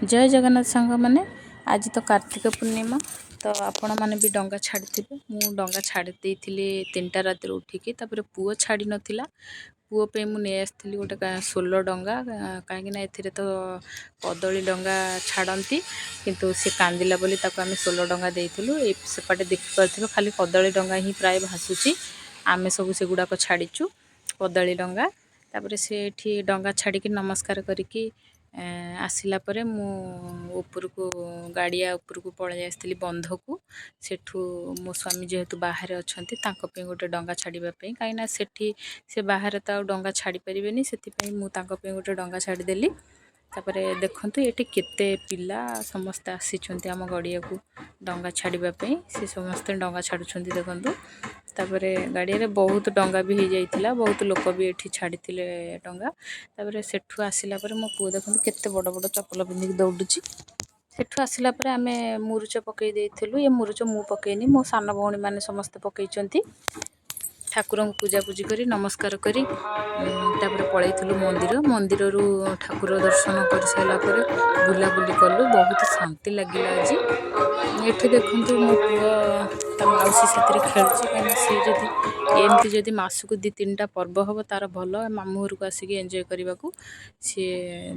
जय जगन्नाथ सांग मैंने आज तो कार्तिक पूर्णिमा तो आपण मैंने भी डंगा छाड़ी मु डंगा छाड़ी 3टा राति उठिकी पुओ छाड़ी नाला पुओ पे मुझे गोटे 16 डंगा कहीं तो कदली डंगा छाड़ती किंतु सी कांदिला बोली आम 16 डंगा देलु सेपटे देखिपे खाली कदली डंगा ही प्राय भासुची आम सब से गुड़ाक छाड़ीचु कदली डंगा तापर से डंगा छाड़ी नमस्कार करिकी आसला परे मु उपरकू गाड़िया उपरकू पलि आसती बंध को सेठू मो स्वामी जेहेतु बाहर अच्छा गोटे डंगा छाड़ापी कहीं सेठी से बाहर तो डंगा छाड़ी पारे से गोटे डंगा छाड़देली तापर देखते ये केते पिला समस्ते आसी आम गड़िया को डंगा छाड़ापी से समस्ते डंगा छाड़ुं देखु तापर गाड़िया बहुत डंगा भी हो जाइला बहुत लोक भी ये छाड़ी डंगा तापर सेठू आसला मो पु देखो केते बड़ बड़ चपल पिंधिक दौड़ुची सेठू आसला आम मुरुच पकई देलु ये मुरुच मु पकईनी मो सान भौणी मैंने समस्ते पकईचंती ठाकुर को पूजापूजी करी नमस्कार करी पलैलु मंदिर मंदिर रू ठाकुर दर्शन कर सारा बुलाबुली कलु बहुत शांति लगे आज ये देखु मो पु मौसी से खेलुची कहीं सी जदि एमती जदि मसकू 2-3टा पर्व हम तार भल मामू घर को आसिक एंजॉय करने को सी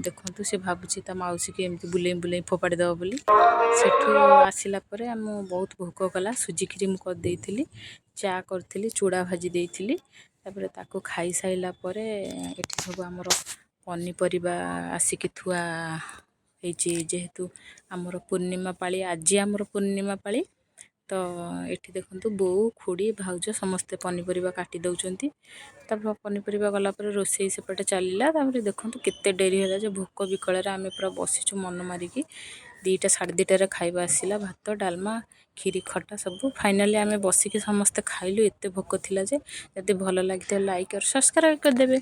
देखु सी भावुची मौसी की एमती बुले बुले फोपाड़ी दब बोली सेठू आसला आम बहुत भोक कला सुजी खीरी मुझे चा करी चूड़ा भाजी देती तापर खाई साइला परे एठी सब आमर पनीपरिबा आसिक थुआ जेहेतु आमर पूर्णिमा पाली आज आमर पूर्णिमा पाली तो ये देखु बो खुड़ी भाउज समस्ते पनीपरिबा काटी दौरान तापर पनीपरिबा गलापर रोसई सेपटे चलला देखु केते डेरी है भोक विकल आम पूरा बसीचु मन मारिकी 2टा 2:30 खाइबा आसला भात डालमा खीरी खटा सब फाइनाली आम बसिक समस्ते खाइलु एत भोक थिला जे जदि भल लगी लाइक और सब्सक्राइब करदेवे।